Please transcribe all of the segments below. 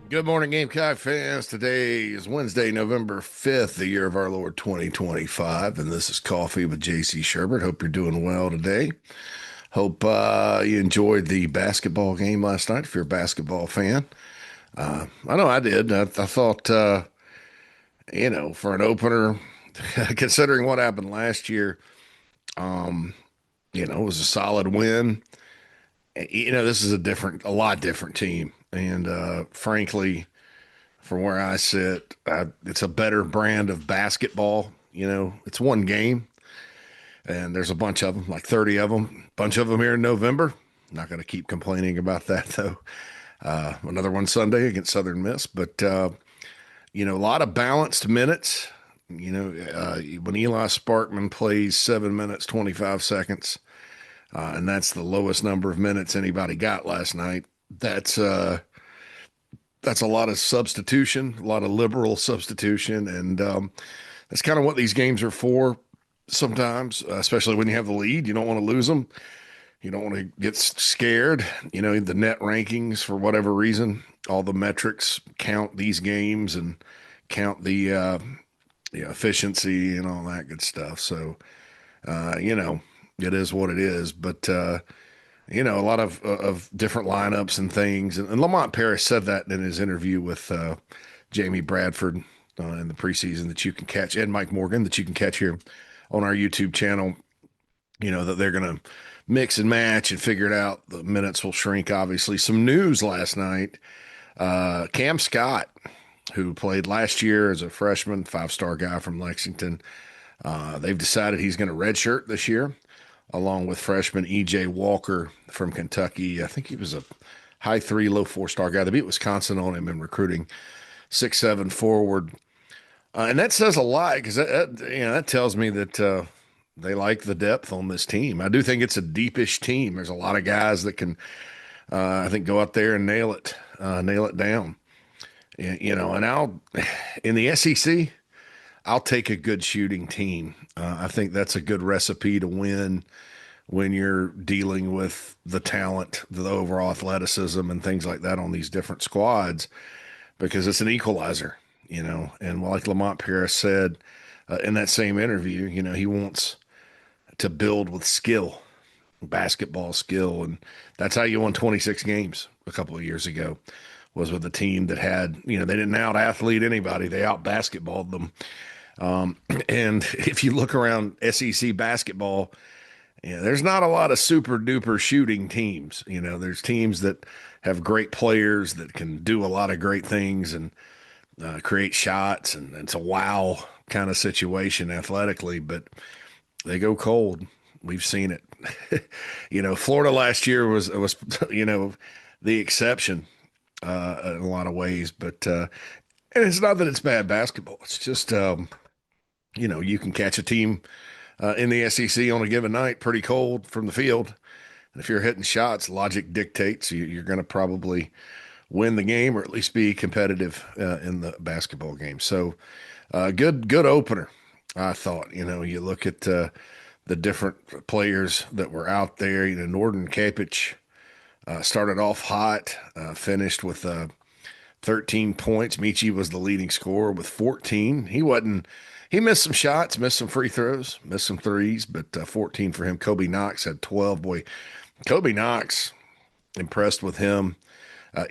Good morning, Gamecock fans. Today is Wednesday, November 5th, the year of our Lord 2025, and this is Coffee with JC Shurburtt. Hope you're doing well today. Hope you enjoyed the basketball game last night if you're a basketball fan. I know I did. I thought, for an opener, considering what happened last year, it was a solid win. This is a lot different team. And frankly, from where I sit, it's a better brand of basketball. It's one game, and there's a bunch of them, like 30 of them, a bunch of them here in November. Not going to keep complaining about that, though. Another one Sunday against Southern Miss, but, a lot of balanced minutes. When Eli Sparkman plays 7 minutes, 25 seconds, and that's the lowest number of minutes anybody got last night, that's a lot of substitution, a lot of liberal substitution, and that's kind of what these games are for. Sometimes, especially when you have the lead, you don't want to lose them. You don't want to get scared. The net rankings, for whatever reason, all the metrics count these games and count the efficiency and all that good stuff. So, it is what it is. But a lot of different lineups and things. And Lamont Paris said that in his interview with Jamie Bradford in the preseason that you can catch, and Mike Morgan, that you can catch here on our YouTube channel. That they're going to mix and match and figure it out. The minutes will shrink, obviously. Some news last night. Cam Scott, who played last year as a freshman, five-star guy from Lexington, they've decided he's going to redshirt this year, along with freshman E.J. Walker from Kentucky. I think he was a high three, low four-star guy. They beat Wisconsin on him in recruiting, 6'7" forward. And that says a lot because that tells me that they like the depth on this team. I do think it's a deepish team. There's a lot of guys that can, I think, go out there and nail it down. And in the SEC, I'll take a good shooting team. I think that's a good recipe to win when you're dealing with the talent, the overall athleticism, and things like that on these different squads, because it's an equalizer, And like Lamont Paris said in that same interview, he wants to build with skill, basketball skill, and that's how you won 26 games a couple of years ago. Was with a team that had, they didn't out athlete anybody; they out basketballed them. And if you look around SEC basketball, there's not a lot of super duper shooting teams. There's teams that have great players that can do a lot of great things and create shots, and it's a wow kind of situation athletically, but they go cold. We've seen it. Florida last year was the exception in a lot of ways, but and it's not that it's bad basketball. It's just you can catch a team in the SEC on a given night pretty cold from the field. And if you're hitting shots, logic dictates you're going to probably win the game or at least be competitive in the basketball game. So good opener, I thought. You look at the different players that were out there. Norden Kapich started off hot, finished with 13 points. Michi was the leading scorer with 14. He missed some shots, missed some free throws, missed some threes, but 14 for him. Kobe Knox had 12. Boy, Kobe Knox, impressed with him.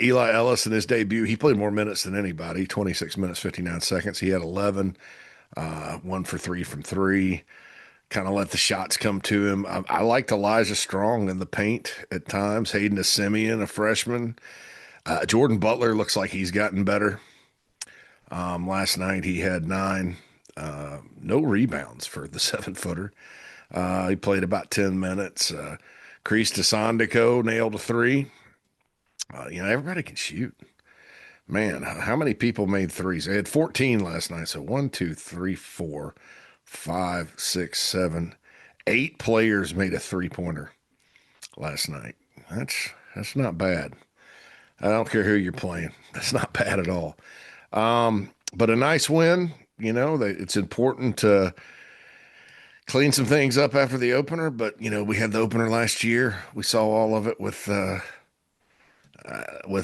Eli Ellis in his debut, he played more minutes than anybody, 26 minutes, 59 seconds. He had 11, 1 for 3 from three. Kind of let the shots come to him. I liked Elijah Strong in the paint at times. Hayden Simeon, a freshman. Jordan Butler looks like he's gotten better. Last night he had 9. No rebounds for the 7-footer. He played about 10 minutes. Kreese Sandico nailed a 3. Everybody can shoot. Man, how many people made threes? They had 14 last night. So 1, 2, 3, 4, 5, 6, 7, 8 players made a three-pointer last night. That's not bad. I don't care who you're playing. That's not bad at all. But a nice win. It's important to clean some things up after the opener. But, we had the opener last year. We saw all of it with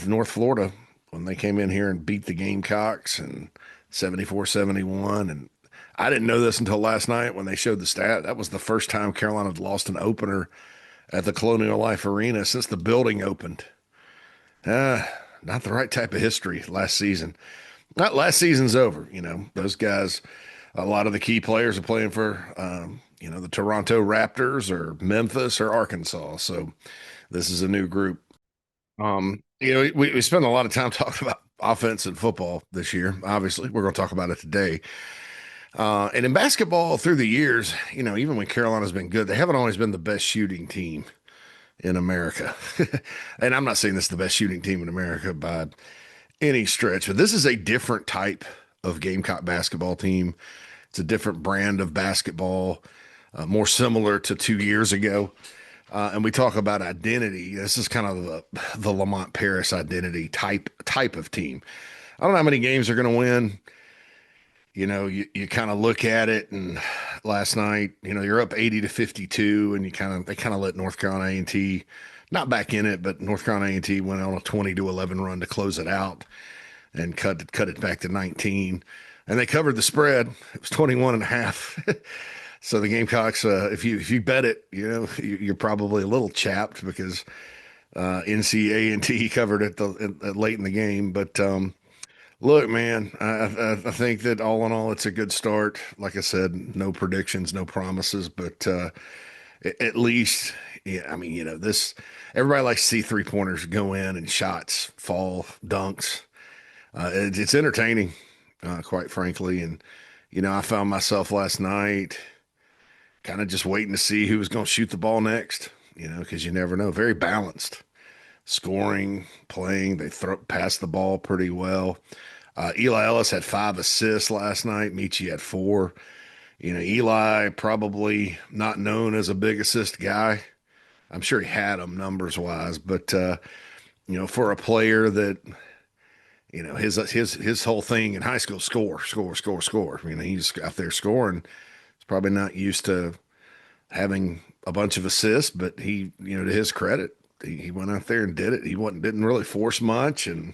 North Florida when they came in here and beat the Gamecocks and 74-71. And I didn't know this until last night when they showed the stat. That was the first time Carolina had lost an opener at the Colonial Life Arena since the building opened. Uh, Not the right type of history last season. Not last season's over. Those guys, a lot of the key players are playing for, the Toronto Raptors or Memphis or Arkansas. So this is a new group. We spend a lot of time talking about offense and football this year. Obviously, we're going to talk about it today. And in basketball, through the years, even when Carolina's been good, they haven't always been the best shooting team in America. And I'm not saying this is the best shooting team in America by any stretch, but this is a different type of Gamecock basketball team. It's a different brand of basketball, more similar to 2 years ago. And we talk about identity. This is kind of the Lamont Paris identity type of team. I don't know how many games they're going to win. You kind of look at it, and last night, you're up 80-52, and they kind of let North Carolina A&T not back in it, but North Carolina A&T went on a 20-11 run to close it out and cut it back to 19, and they covered the spread. It was 21 and a half. So the Gamecocks, if you bet it, you're probably a little chapped because NC A&T covered it late in the game. But look, man, I think that all in all, it's a good start. Like I said, no predictions, no promises, but at least, yeah. I mean, this everybody likes to see 3-pointers go in and shots fall, dunks. It's entertaining, quite frankly. And I found myself last night kind of just waiting to see who was going to shoot the ball next. Because you never know. Very balanced, scoring, playing. They pass the ball pretty well. Eli Ellis had 5 assists last night. Michi had 4. Eli probably not known as a big assist guy. I'm sure he had them numbers wise, but for a player that his whole thing in high school, score, score, score, score. He's out there scoring. He's probably not used to having a bunch of assists, but he, to his credit, he went out there and did it. He didn't really force much, and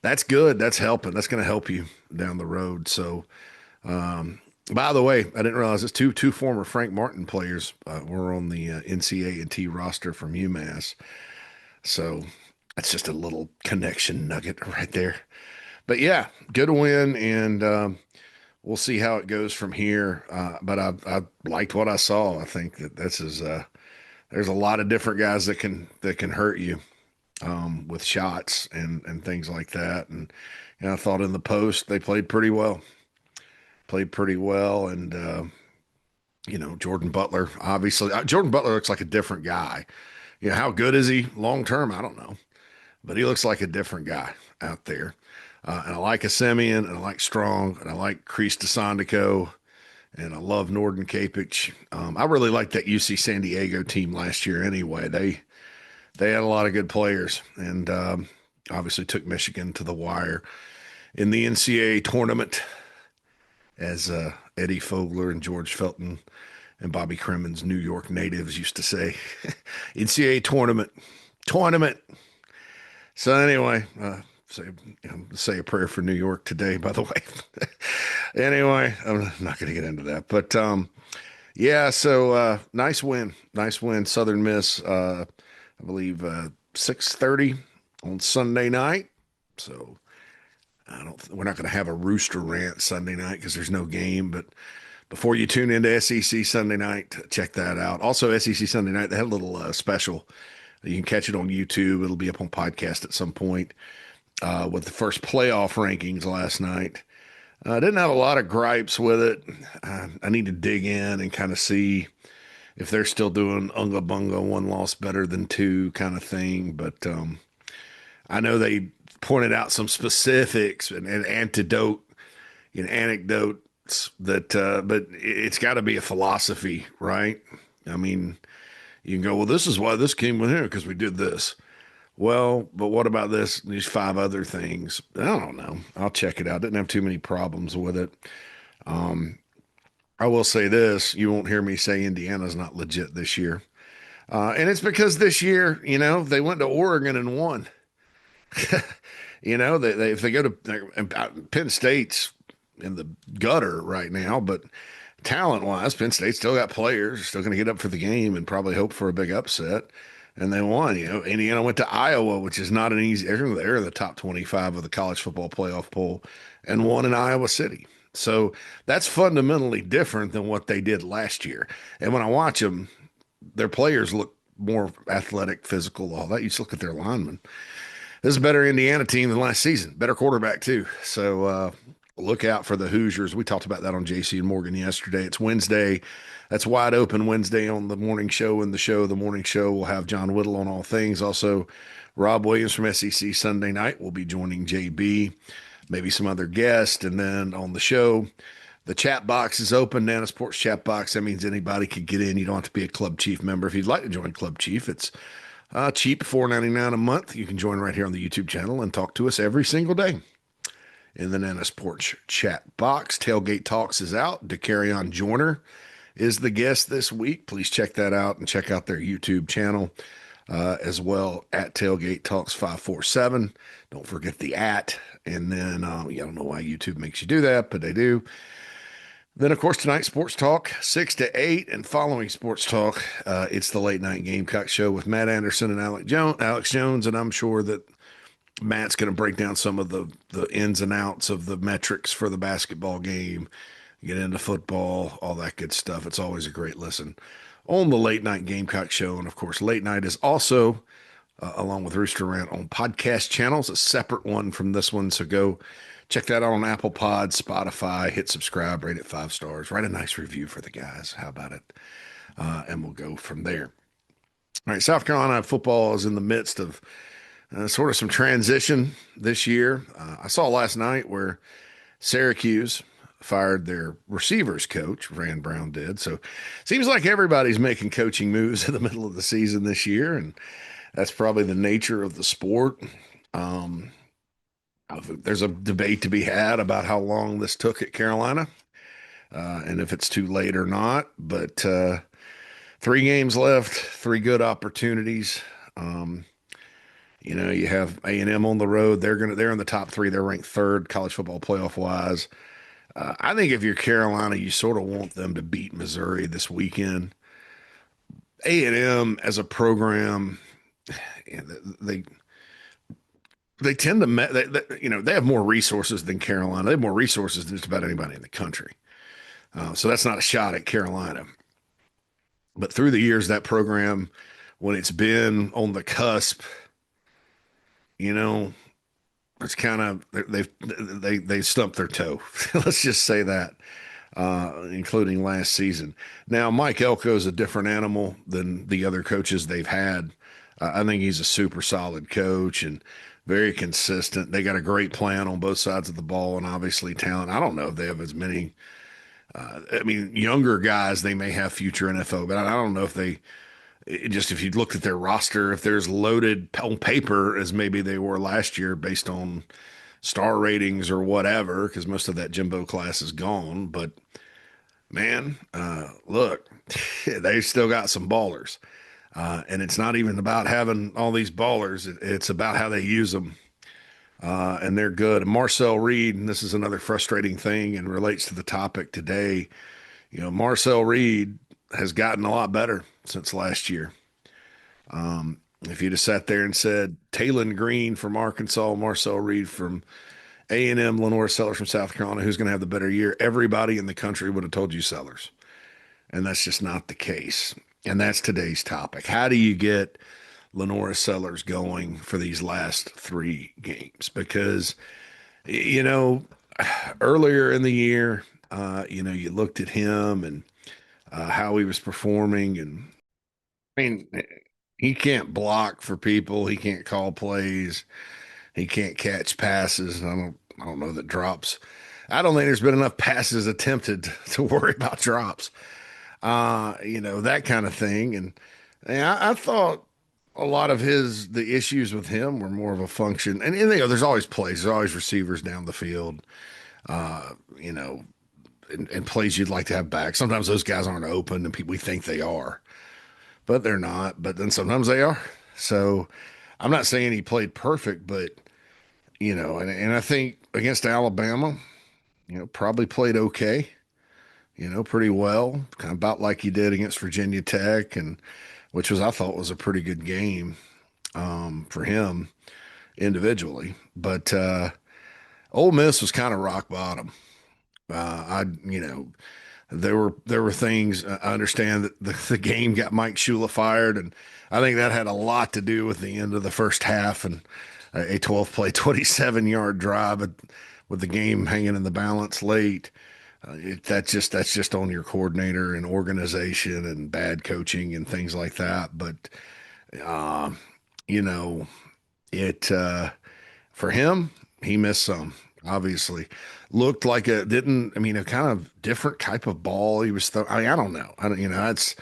that's good. That's helping. That's going to help you down the road. So, by the way, I didn't realize this. Two former Frank Martin players were on the NCAA&T roster from UMass. So that's just a little connection nugget right there. But yeah, good win, and we'll see how it goes from here. But I liked what I saw. I think that there's a lot of different guys that can hurt you with shots and things like that. And I thought in the post they played pretty well. And Jordan Butler, obviously, Jordan Butler looks like a different guy. How good is he long term? I don't know, but he looks like a different guy out there. And I like Simeon, and I like Strong, and I like Kreese DeSandico, and I love Norden Capich. I really liked that UC San Diego team last year anyway. They had a lot of good players, and obviously took Michigan to the wire in the NCAA tournament, as Eddie Fogler and George Felton and Bobby Crimmins, New York natives, used to say. NCAA tournament. So anyway, say a prayer for New York today, by the way. Anyway, I'm not going to get into that. But yeah, so nice win. Southern Miss, I believe 6:30 on Sunday night. So we're not going to have a Rooster rant Sunday night because there's no game. But before you tune into SEC Sunday night, check that out. Also, SEC Sunday night, they had a little special. You can catch it on YouTube. It'll be up on podcast at some point with the first playoff rankings last night. I didn't have a lot of gripes with it. I need to dig in and kind of see if they're still doing unga bunga, 1 loss better than 2 kind of thing. But I know they pointed out some specifics and anecdotes that, but it's got to be a philosophy, right? I mean, you can go, well, this is why this came with here because we did this. Well, but what about these 5 other things? I don't know. I'll check it out. Didn't have too many problems with it. I will say this. You won't hear me say Indiana's not legit this year. And it's because this year, they went to Oregon and won. If they go to Penn State's in the gutter right now, but talent wise, Penn State still got players, still going to get up for the game and probably hope for a big upset. And they won. Indiana went to Iowa, which is not an easy. They're in the top 25 of the college football playoff poll, and won in Iowa City. So that's fundamentally different than what they did last year. And when I watch them, their players look more athletic, physical, all that. You just look at their linemen. This is a better Indiana team than last season. Better quarterback too. So look out for the Hoosiers. We talked about that on JC and Morgan yesterday. It's Wednesday. That's wide open Wednesday on the morning show. And the morning show, we'll have John Whittle on all things. Also, Rob Williams from SEC Sunday night will be joining JB, maybe some other guest. And then on the show, the chat box is open, Nana Sports chat box. That means anybody could get in. You don't have to be a Club Chief member. If you'd like to join Club Chief, it's cheap, $4.99 a month. You can join right here on the YouTube channel and talk to us every single day in the Nana Sports chat box. Tailgate Talks is out. DeCarrion Joyner is the guest this week. Please check that out and check out their YouTube channel as well at Tailgate Talks 547. Don't forget the at. And then I don't know why YouTube makes you do that, but they do. Then, of course, tonight, Sports Talk, 6 to 8. And following Sports Talk, it's the Late Night Gamecock Show with Matt Anderson and Alex Jones. And I'm sure that Matt's going to break down some of the ins and outs of the metrics for the basketball game, get into football, all that good stuff. It's always a great listen on the Late Night Gamecock Show. And, of course, Late Night is also, along with Rooster Rant, on podcast channels, a separate one from this one. So go check that out on Apple Pod, Spotify, hit subscribe, rate it 5 stars, write a nice review for the guys. How about it? And we'll go from there. All right, South Carolina football is in the midst of sort of some transition this year. I saw last night where Syracuse fired their receivers coach, Rand Brown did. So seems like everybody's making coaching moves in the middle of the season this year, and that's probably the nature of the sport. There's a debate to be had about how long this took at Carolina and if it's too late or not. But 3 games left, 3 good opportunities. You have A&M on the road. They're in the top 3. They're ranked 3rd college football playoff wise. I think if you're Carolina, you sort of want them to beat Missouri this weekend. A&M as a program, they tend to, they have more resources than Carolina. They have more resources than just about anybody in the country. So that's not a shot at Carolina. But through the years, that program, when it's been on the cusp, it's kind of they stumped their toe. Let's just say that, including last season. Now, Mike Elko is a different animal than the other coaches they've had. I think he's a super solid coach and very consistent. They got a great plan on both sides of the ball and obviously talent. I don't know if they have as many. Younger guys, they may have future NFL, but I don't know if if you looked at their roster, if there's loaded on paper as maybe they were last year based on star ratings or whatever, because most of that Jimbo class is gone. But man, look, they still got some ballers. And it's not even about having all these ballers. It's about how they use them. And they're good. And Marcel Reed, and this is another frustrating thing and relates to the topic today. Marcel Reed has gotten a lot better since last year. If you'd have sat there and said Taylon Green from Arkansas, Marcel Reed from A&M, LaNorris Sellers from South Carolina, who's going to have the better year, everybody in the country would have told you Sellers. And that's just not the case. And that's today's topic. How do you get LaNorris Sellers going for these last 3 games? Because, earlier in the year, you looked at him and how he was performing. And he can't block for people. He can't call plays. He can't catch passes. I don't know that drops. I don't think there's been enough passes attempted to worry about drops. That kind of thing. And I thought a lot of the issues with him were more of a function. And there's always plays, there's always receivers down the field, and plays you'd like to have back. Sometimes those guys aren't open and we think they are, but they're not. But then sometimes they are. So I'm not saying he played perfect, but and I think against Alabama, probably played okay, pretty well, kind of about like he did against Virginia Tech, and which was I thought was a pretty good game for him individually. But Ole Miss was kind of rock bottom. I, you know, there were things. I understand that the game got Mike Shula fired, and I think that had a lot to do with the end of the first half and a 12 play, 27-yard drive with the game hanging in the balance late. That's just on your coordinator and organization and bad coaching and things like that. But uh, you know, it for him, he missed some. Obviously, looked like a didn't. I mean, a kind of different type of ball he was. I don't know. I don't. It's.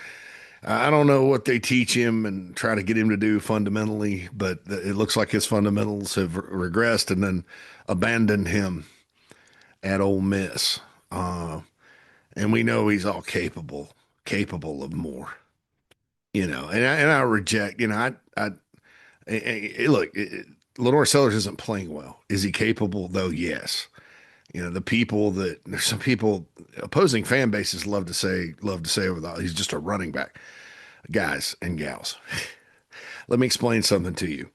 I don't know what they teach him and try to get him to do fundamentally, but it looks like his fundamentals have regressed and then abandoned him at Ole Miss. And we know he's all capable of more. And I reject. Look. LaNorris Sellers isn't playing well. Is he capable though? Yes. The people that there's some people opposing fan bases love to say over the he's just a running back. Guys and gals, let me explain something to you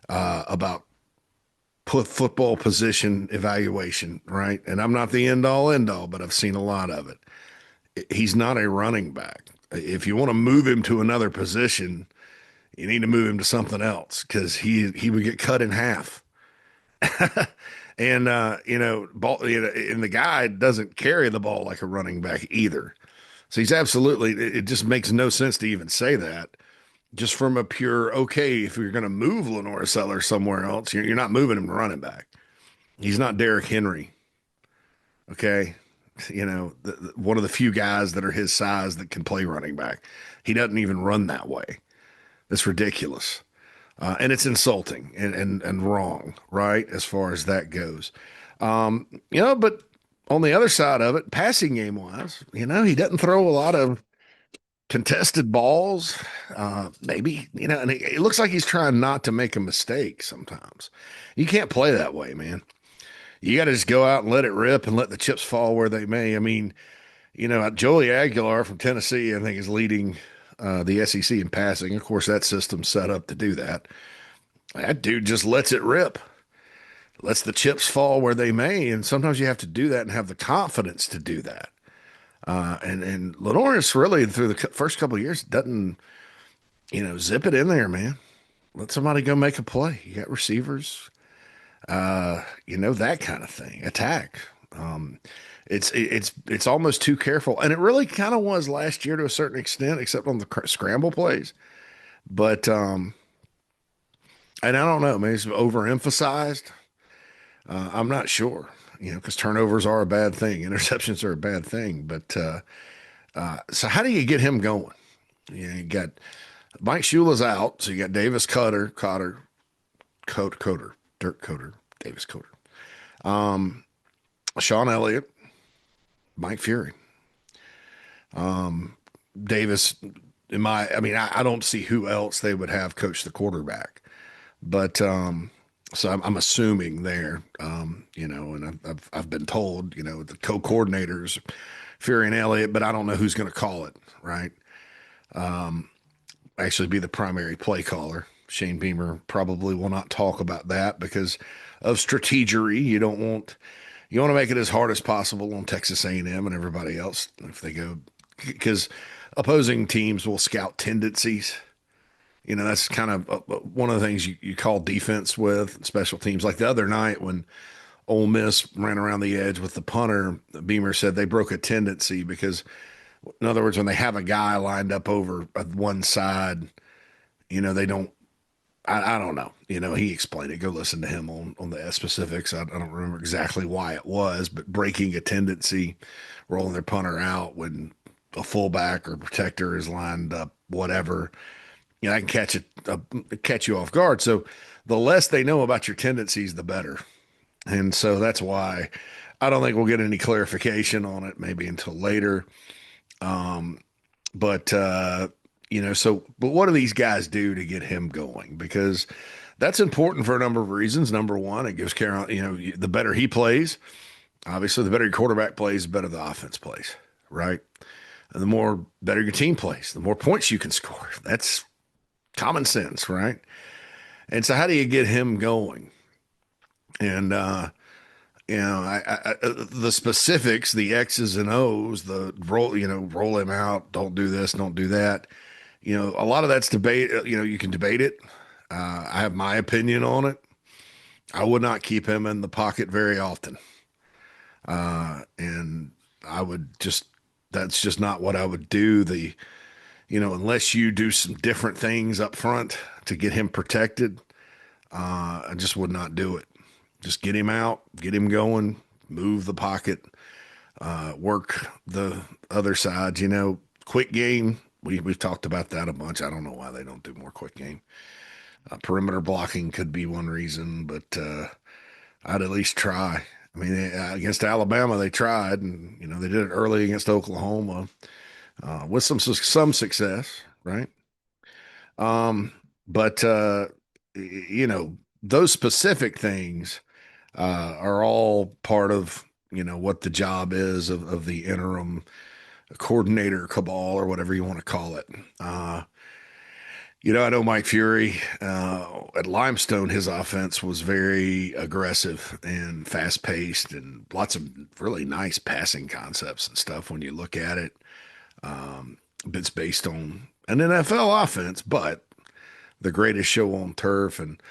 about football position evaluation, right? And I'm not the end all, but I've seen a lot of it. He's not a running back. If you want to move him to another position, you need to move him to something else because he would get cut in half. And and the guy doesn't carry the ball like a running back either. So he's absolutely. It just makes no sense to even say that. Just from a pure okay, if you're going to move LaNorris Sellers somewhere else, you're not moving him to running back. He's not Derrick Henry. Okay, one of the few guys that are his size that can play running back. He doesn't even run that way. That's ridiculous. And it's insulting and wrong, right? As far as that goes. But on the other side of it, passing game wise, he doesn't throw a lot of contested balls. Maybe, and it looks like he's trying not to make a mistake sometimes. You can't play that way, man. You got to just go out and let it rip and let the chips fall where they may. I mean, Joey Aguilar from Tennessee, I think, is leading the SEC in passing. Of course, that system's set up to do that. That dude just lets it rip, lets the chips fall where they may, and sometimes you have to do that and have the confidence to do that. And LaNorris really through the first couple of years doesn't, zip it in there, man. Let somebody go make a play. You got receivers, that kind of thing. Attack. It's almost too careful, and it really kind of was last year to a certain extent, except on the scramble plays. But and I don't know, maybe it's overemphasized. I'm not sure, because turnovers are a bad thing, interceptions are a bad thing. But so how do you get him going? You got Mike Shula's out, so you got Davis Dirk Coder, Davis Coder, Sean Elliott, Mike Fury, Davis. I don't see who else they would have coach the quarterback, but so I'm assuming there, and I've been told, the co-coordinators, Fury and Elliott, but I don't know who's going to call it, right? Actually, be the primary play caller. Shane Beamer probably will not talk about that because of strategery. You want to make it as hard as possible on Texas A&M and everybody else if they go, because opposing teams will scout tendencies. That's kind of one of the things you call defense with special teams. Like the other night when Ole Miss ran around the edge with the punter, Beamer said they broke a tendency because, in other words, when they have a guy lined up over one side, they don't. I don't know. He explained it. Go listen to him on the specifics. I don't remember exactly why it was, but breaking a tendency, rolling their punter out when a fullback or protector is lined up, whatever. I can catch you off guard. So the less they know about your tendencies, the better. And so that's why I don't think we'll get any clarification on it maybe until later. But what do these guys do to get him going? Because That's important for a number of reasons. Number one, it gives Carolina, the better he plays, obviously, the better your quarterback plays, the better the offense plays, right? And the more better your team plays, the more points you can score. That's common sense, right? And so, how do you get him going? And the specifics, the X's and O's, the roll, roll him out, don't do this, don't do that. A lot of that's debate. You can debate it. I have my opinion on it. I would not keep him in the pocket very often. And I would just, that's just not what I would do. Unless you do some different things up front to get him protected, I just would not do it. Just get him out, get him going, move the pocket, work the other side. Quick game. We've talked about that a bunch. I don't know why they don't do more quick game. Perimeter blocking could be one reason, but I'd at least try. I mean, against Alabama, they tried, and they did it early against Oklahoma with some success, right? But those specific things are all part of what the job is of the interim coordinator cabal or whatever you want to call it. I know Mike Fury at Limestone, his offense was very aggressive and fast paced and lots of really nice passing concepts and stuff when you look at it. It's based on an NFL offense, but the greatest show on turf. And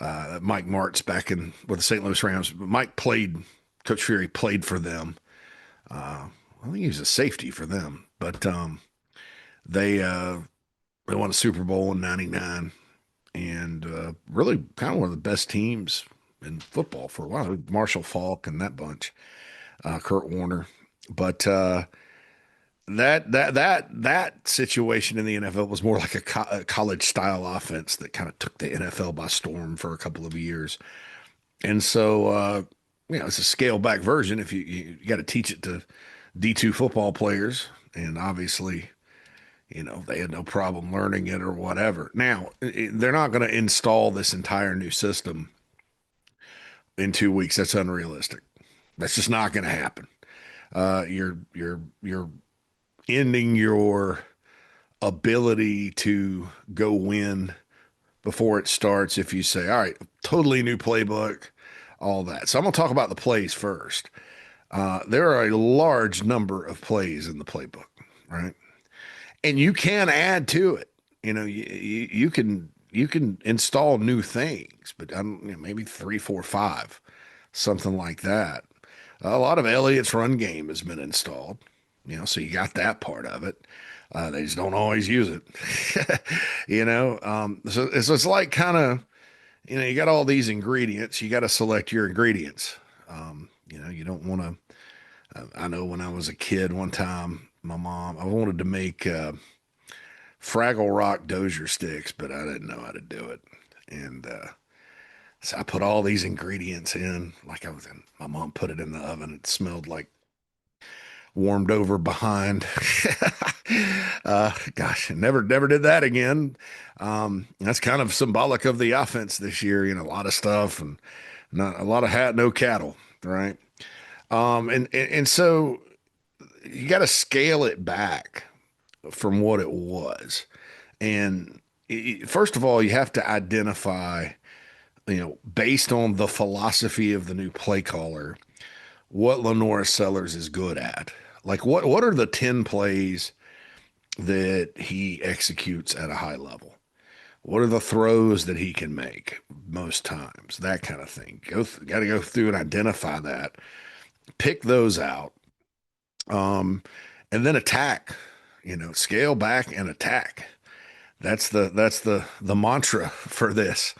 Mike Martz back in with the St. Louis Rams. Coach Fury played for them. I think he was a safety for them, but they won a Super Bowl in '99 and really kind of one of the best teams in football for a while. Marshall Faulk and that bunch, Kurt Warner. But that situation in the NFL was more like a college style offense that kind of took the NFL by storm for a couple of years. And so, it's a scale back version. If you got to teach it to D2 football players, and obviously, they had no problem learning it or whatever. Now, they're not going to install this entire new system in 2 weeks. That's unrealistic. That's just not going to happen. You're ending your ability to go win before it starts if you say, all right, totally new playbook, all that. So I'm going to talk about the plays first. There are a large number of plays in the playbook, right? And you can add to it. You can install new things, but maybe 3, 4, 5, something like that. A lot of Elliott's run game has been installed, so you got that part of it. They just don't always use it, So it's like kind of, you got all these ingredients. You got to select your ingredients. You don't want to. I know when I was a kid, one time, I wanted to make Fraggle Rock Dozier sticks, but I didn't know how to do it. And so I put all these ingredients in, like my mom put it in the oven. It smelled like warmed over behind. Gosh, never did that again. That's kind of symbolic of the offense this year. A lot of stuff and not a lot of hat, no cattle, right? And so you got to scale it back from what it was. And first of all, you have to identify, based on the philosophy of the new play caller, what LaNorris Sellers is good at. Like what are the 10 plays that he executes at a high level? What are the throws that he can make most times? That kind of thing. Got to go through and identify that, pick those out, and then attack. Scale back and attack. That's the mantra for this.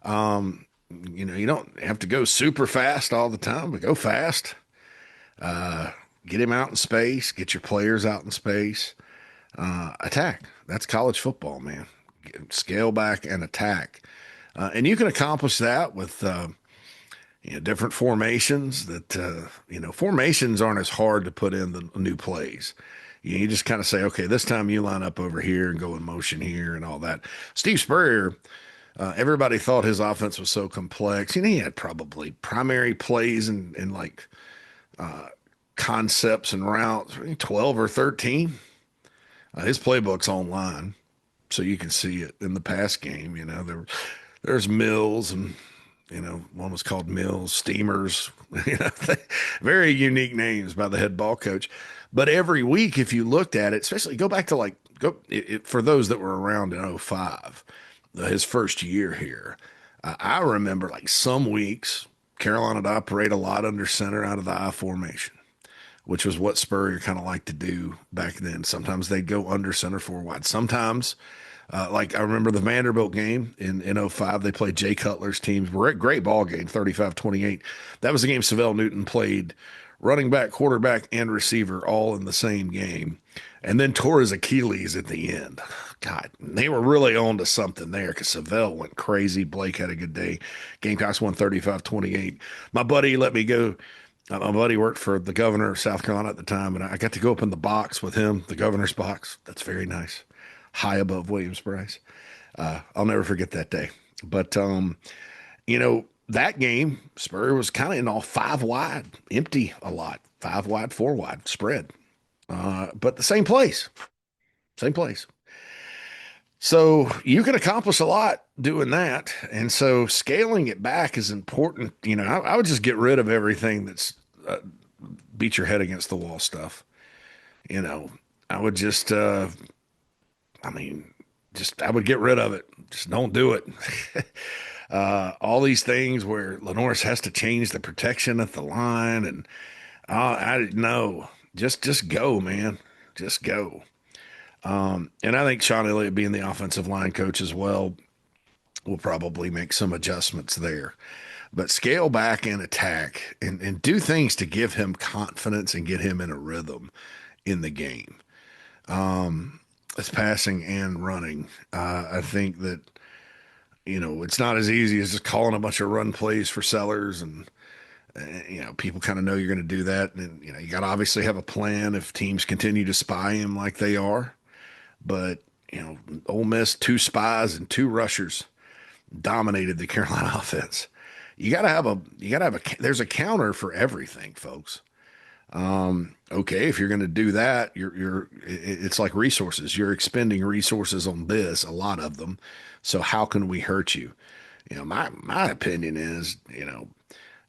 You don't have to go super fast all the time, but go fast. Get him out in space. Get your players out in space. Attack. That's college football, man. Scale back and attack. And you can accomplish that with different formations that, formations aren't as hard to put in the new plays. You just kind of say, okay, this time you line up over here and go in motion here and all that. Steve Spurrier Everybody thought his offense was so complex. He had probably primary plays and like concepts and routes, 12 or 13. His playbook's online, so you can see it in the pass game. There's Mills and one was called Mills, Steamers, you know, very unique names by the head ball coach. But every week, if you looked at it, especially go back to like for those that were around in '05, his first year here, I remember like some weeks Carolina would operate a lot under center out of the I formation, which was what Spurrier kind of liked to do back then. Sometimes they'd go under center four wide. Sometimes, like I remember the Vanderbilt game in '05, they played Jay Cutler's teams. Great ball game, 35-28. That was the game Savell Newton played running back, quarterback, and receiver all in the same game, and then tore his Achilles at the end. God, they were really on to something there because Savell went crazy. Blake had a good day. Gamecocks won 35-28. My buddy let me go. My buddy worked for the governor of South Carolina at the time, and I got to go up in the box with him, the governor's box. That's very nice, high above Williams-Brice. I'll never forget that day. But that game, Spurrier was kind of in all five wide, empty a lot, five wide, four wide spread, but the same place, same place. So you can accomplish a lot doing that. And so scaling it back is important. I would just get rid of everything that's beat your head against the wall stuff. I would just, I would get rid of it. Just don't do it. All these things where LaNorris has to change the protection at the line. And I know, just go, man. Just go. And I think Sean Elliott being the offensive line coach as well will probably make some adjustments there. But scale back and attack and do things to give him confidence and get him in a rhythm in the game. It's passing and running. I think that, it's not as easy as just calling a bunch of run plays for Sellers and people kind of know you're going to do that. And, you got to obviously have a plan if teams continue to spy him like they are. But, Ole Miss, two spies and two rushers dominated the Carolina offense. There's a counter for everything, folks. Okay, if you're going to do that, it's like resources. You're expending resources on this, a lot of them. So how can we hurt you? My opinion is,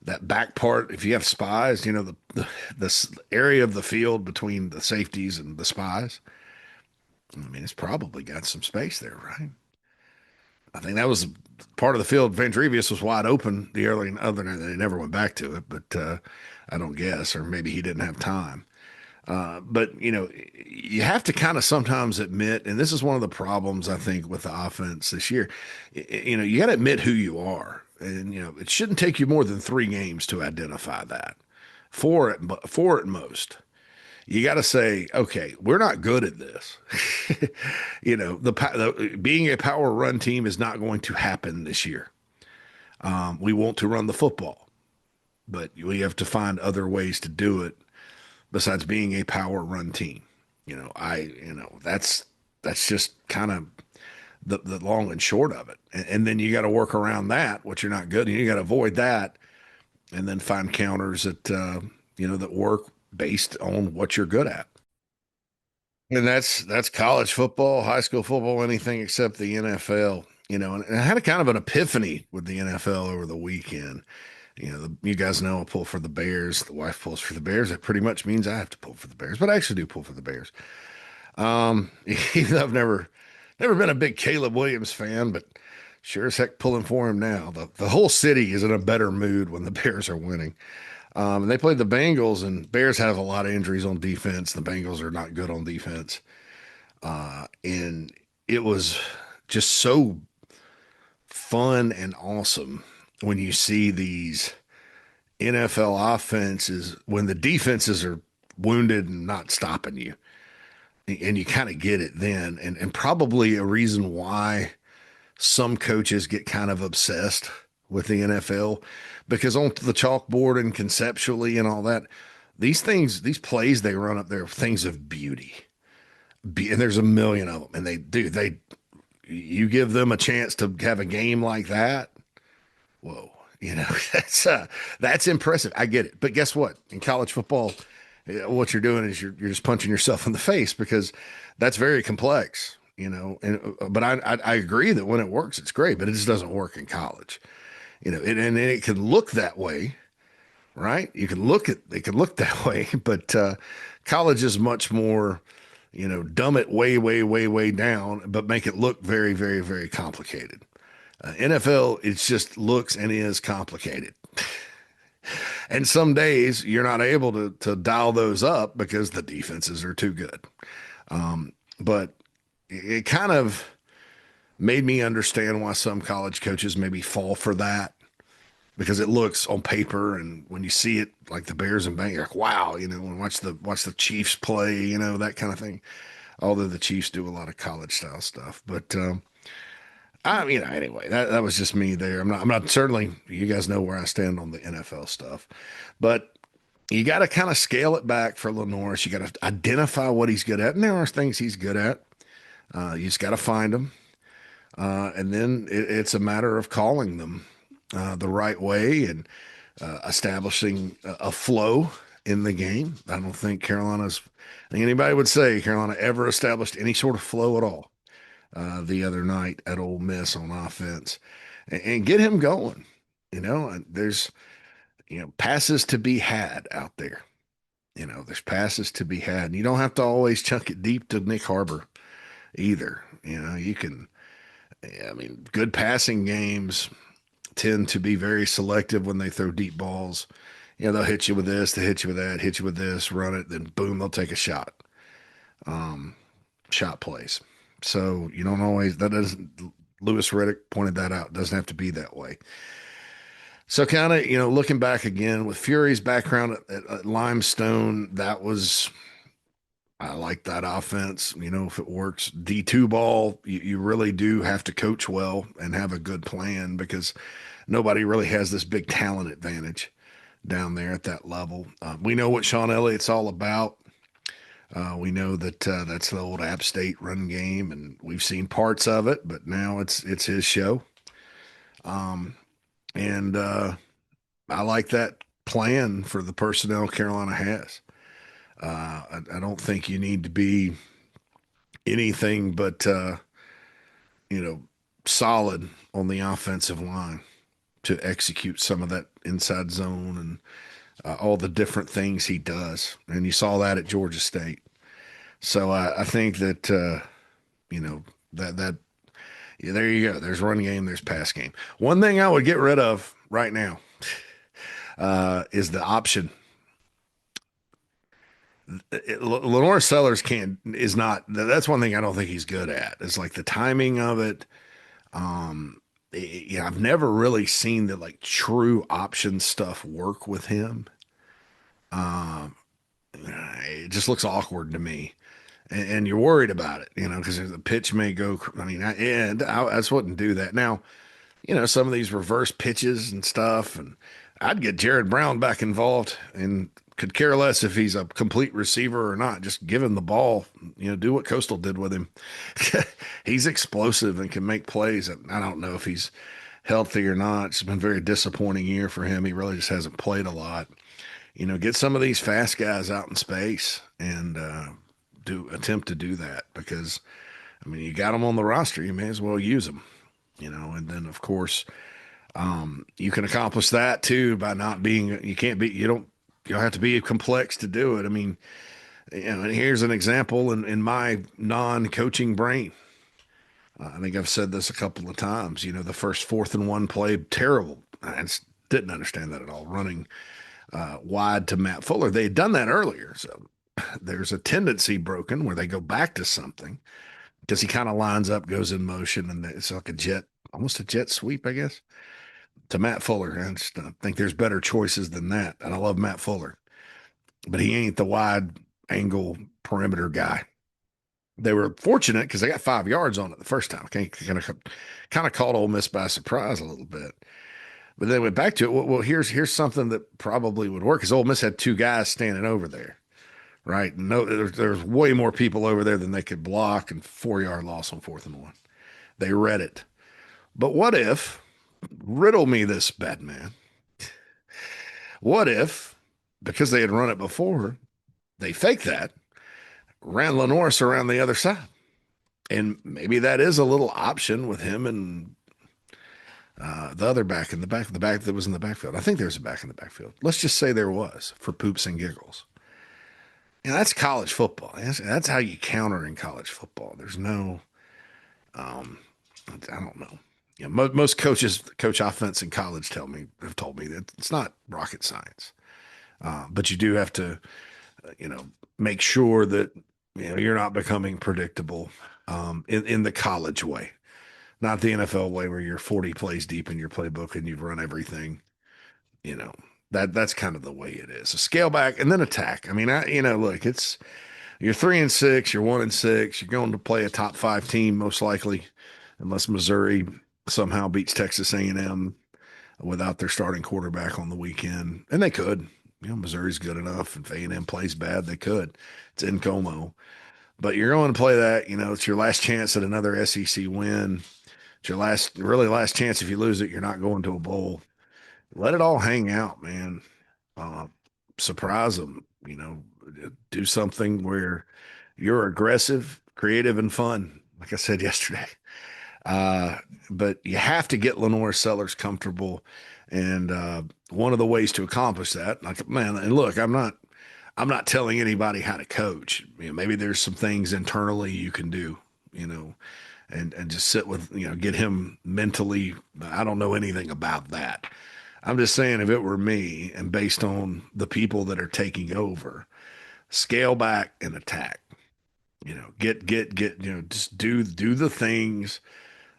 that back part, if you have spies, the area of the field between the safeties and the spies, it's probably got some space there, right? I think that was part of the field. Van Trevius was wide open the early, other than they never went back to it, but I don't guess, or maybe he didn't have time. But you have to kind of sometimes admit, and this is one of the problems I think with the offense this year. You got to admit who you are, and it shouldn't take you more than 3 games to identify that. Four at most. You got to say, okay, we're not good at this. Being a power run team is not going to happen this year. We want to run the football, but we have to find other ways to do it besides being a power run team. That's just kind of the long and short of it. And then you got to work around that, what you're not good. And you got to avoid that and then find counters that work based on what you're good at. And that's college football, high school football, anything except the NFL. And I had a kind of an epiphany with the NFL over the weekend. You guys know I pull for the Bears. The wife pulls for the Bears. That pretty much means I have to pull for the Bears, but I actually do pull for the Bears. Even though I've never been a big Caleb Williams fan, but sure as heck pulling for him now. The whole city is in a better mood when the Bears are winning. And they played the Bengals, and Bears have a lot of injuries on defense. The Bengals are not good on defense. And it was just so fun and awesome when you see these NFL offenses, when the defenses are wounded and not stopping you. And you kind of get it then. And probably a reason why some coaches get kind of obsessed with the NFL, because on the chalkboard and conceptually and all that, these plays they run up there are things of beauty. And there's a million of them. And they you give them a chance to have a game like that. Whoa, you know, that's impressive. I get it. But guess what? In college football, what you're doing is you're just punching yourself in the face because that's very complex, you know. And but I agree that when it works, it's great, but it just doesn't work in college, you know. And it can look that way, right? You can look at it can look that way, but college is much more, you know, dumb it way, way, way, way down, but make it look very, very, very complicated. NFL, it just looks and is complicated. And some days you're not able to dial those up because the defenses are too good. But it kind of made me understand why some college coaches maybe fall for that because it looks on paper and when you see it like the Bears and Bengals, you're like, wow, you know, and watch the Chiefs play, you know, that kind of thing. Although the Chiefs do a lot of college style stuff, but you know, anyway, that was just me there. I'm not certainly, you guys know where I stand on the NFL stuff, but you got to kind of scale it back for LaNorris. You got to identify what he's good at. And there are things he's good at. You just got to find them. And then it's a matter of calling them the right way and establishing a flow in the game. I don't think anybody would say Carolina ever established any sort of flow at all the other night at Ole Miss on offense and get him going. You know, and there's, you know, passes to be had out there. You know, there's passes to be had. And you don't have to always chunk it deep to Nick Harbor either. You know, you can, I mean, good passing games tend to be very selective when they throw deep balls. You know, they'll hit you with this, they hit you with that, hit you with this, run it, then boom, they'll take a shot. Shot plays. So you don't always, that doesn't, Lewis Riddick pointed that out. It doesn't have to be that way. So kind of, you know, looking back again with Fury's background at Limestone, I like that offense. You know, if it works, D2 ball, you really do have to coach well and have a good plan because nobody really has this big talent advantage down there at that level. We know what Sean Elliott's all about. We know that that's the old App State run game, and we've seen parts of it, but now it's his show. And I like that plan for the personnel Carolina has. I don't think you need to be anything but you know, solid on the offensive line to execute some of that inside zone and all the different things he does. And you saw that at Georgia State. So I think that you know, that yeah, there you go. There's run game, there's pass game. One thing I would get rid of right now is the option. LaNorris Sellers is not. That's one thing I don't think he's good at. It's like the timing of it. Yeah, I've never really seen the like true option stuff work with him. Um, it just looks awkward to me, and you're worried about it, you know, because the pitch may go. I mean, I just wouldn't do that now. You know, some of these reverse pitches and stuff. And I'd get Jared Brown back involved and could care less if he's a complete receiver or not. Just give him the ball, you know, do what Coastal did with him. He's explosive and can make plays. And I don't know if he's healthy or not. It's been a very disappointing year for him. He really just hasn't played a lot. You know, get some of these fast guys out in space and attempt to do that because, I mean, you got them on the roster. You may as well use them. You know, and then of course, you can accomplish that too by not being, you don't have to be complex to do it. I mean, you know, and here's an example in my non-coaching brain. I think I've said this a couple of times, you know, the first 4th-and-1 play, terrible. Didn't understand that at all. Running wide to Matt Fuller. They had done that earlier. So there's a tendency broken where they go back to something. Because he kind of lines up, goes in motion, and it's like almost a jet sweep, I guess, to Matt Fuller. I just think there's better choices than that. And I love Matt Fuller, but he ain't the wide angle perimeter guy. They were fortunate because they got 5 yards on it the first time. Kind of caught Ole Miss by surprise a little bit. But they went back to it. Well, here's something that probably would work because Ole Miss had 2 guys standing over there. Right. No, there's way more people over there than they could block and 4-yard loss on 4th-and-1. They read it. But what if, riddle me this, bad man, what if, because they had run it before, they faked that, ran LaNorris around the other side? And maybe that is a little option with him and the other back in the back that was in the backfield. I think there's a back in the backfield. Let's just say there was for poops and giggles. And that's college football. That's how you counter in college football. There's no, I don't know. Most coaches coach offense in college have told me that it's not rocket science, but you do have to, make sure that you're not becoming predictable in the college way, not the NFL way where you're 40 plays deep in your playbook and you've run everything. That's kind of the way it is. A scale back and then attack. I mean, look, you're 3-6, you're 1-6, you're going to play a top 5 team most likely, unless Missouri somehow beats Texas A&M without their starting quarterback on the weekend, and they could. Missouri's good enough. If A&M plays bad, they could. It's in Como, but you're going to play that. It's your last chance at another SEC win. It's your last chance. If you lose it, you're not going to a bowl. Let it all hang out, man. Surprise them. Do something where you're aggressive, creative, and fun. Like I said yesterday. But you have to get LaNorris Sellers comfortable. And one of the ways to accomplish that, and look, I'm not telling anybody how to coach. Maybe there's some things internally you can do, and just sit with, get him mentally. I don't know anything about that. I'm just saying, if it were me and based on the people that are taking over, scale back and attack. Just do the things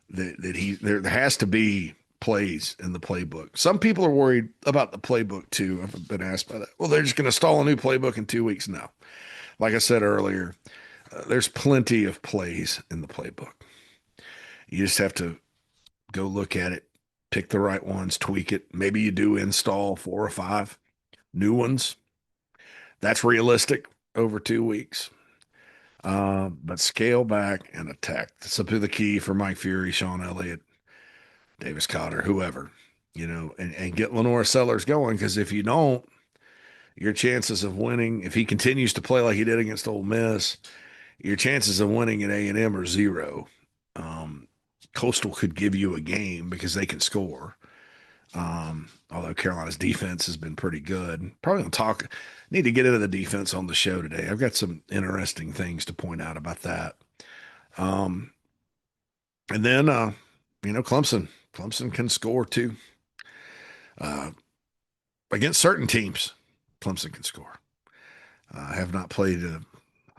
that there has to be plays in the playbook. Some people are worried about the playbook too. I've been asked by that. Well, they're just going to stall a new playbook in 2 weeks. No, like I said earlier, there's plenty of plays in the playbook. You just have to go look at it, pick the right ones, tweak it. Maybe you do install 4 or 5 new ones. That's realistic over 2 weeks. But scale back and attack. That's up to the key for Mike Fury, Sean Elliott, Davis Cotter, whoever, and get LaNorris Sellers going. Because if you don't, your chances of winning, if he continues to play like he did against Ole Miss, your chances of winning at A&M are 0. Coastal could give you a game because they can score. Although Carolina's defense has been pretty good. Probably need to get into the defense on the show today. I've got some interesting things to point out about that. And then, Clemson can score too. Against certain teams, Clemson can score. I have not played,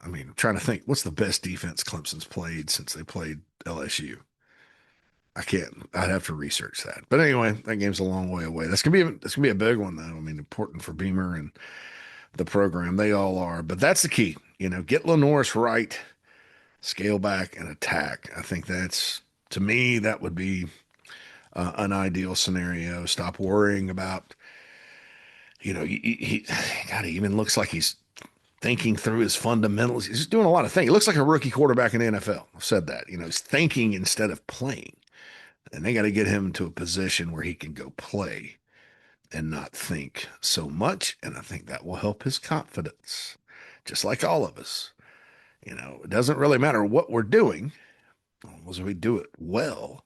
I'm trying to think, what's the best defense Clemson's played since they played LSU? I'd have to research that. But anyway, that game's a long way away. That's gonna be a big one, though. Important for Beamer and the program. They all are. But that's the key. Get LaNorris right, scale back, and attack. I think to me, that would be an ideal scenario. Stop worrying about, he even looks like he's thinking through his fundamentals. He's doing a lot of things. He looks like a rookie quarterback in the NFL. I've said that. He's thinking instead of playing. And they got to get him to a position where he can go play and not think so much. And I think that will help his confidence, just like all of us. It doesn't really matter what we're doing, as long as we do it well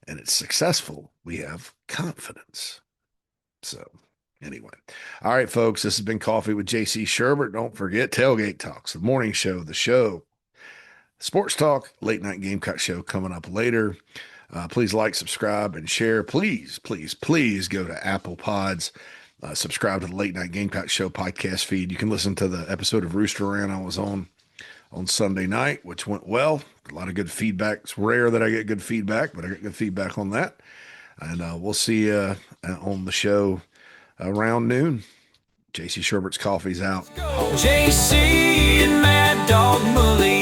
and it's successful, we have confidence. So anyway, all right, folks, this has been Coffee with JC Shurburtt. Don't forget Tailgate Talks, the morning show, the show, sports talk, late night Gamecock show coming up later. Please like, subscribe, and share. Please, please, please go to Apple Pods. Subscribe to the Late Night Gamecock Show podcast feed. You can listen to the episode of Rooster Rant I was on Sunday night, which went well. A lot of good feedback. It's rare that I get good feedback, but I got good feedback on that. And we'll see you on the show around noon. JC Shurburtt's Coffee's out. JC and Mad Dog Mully.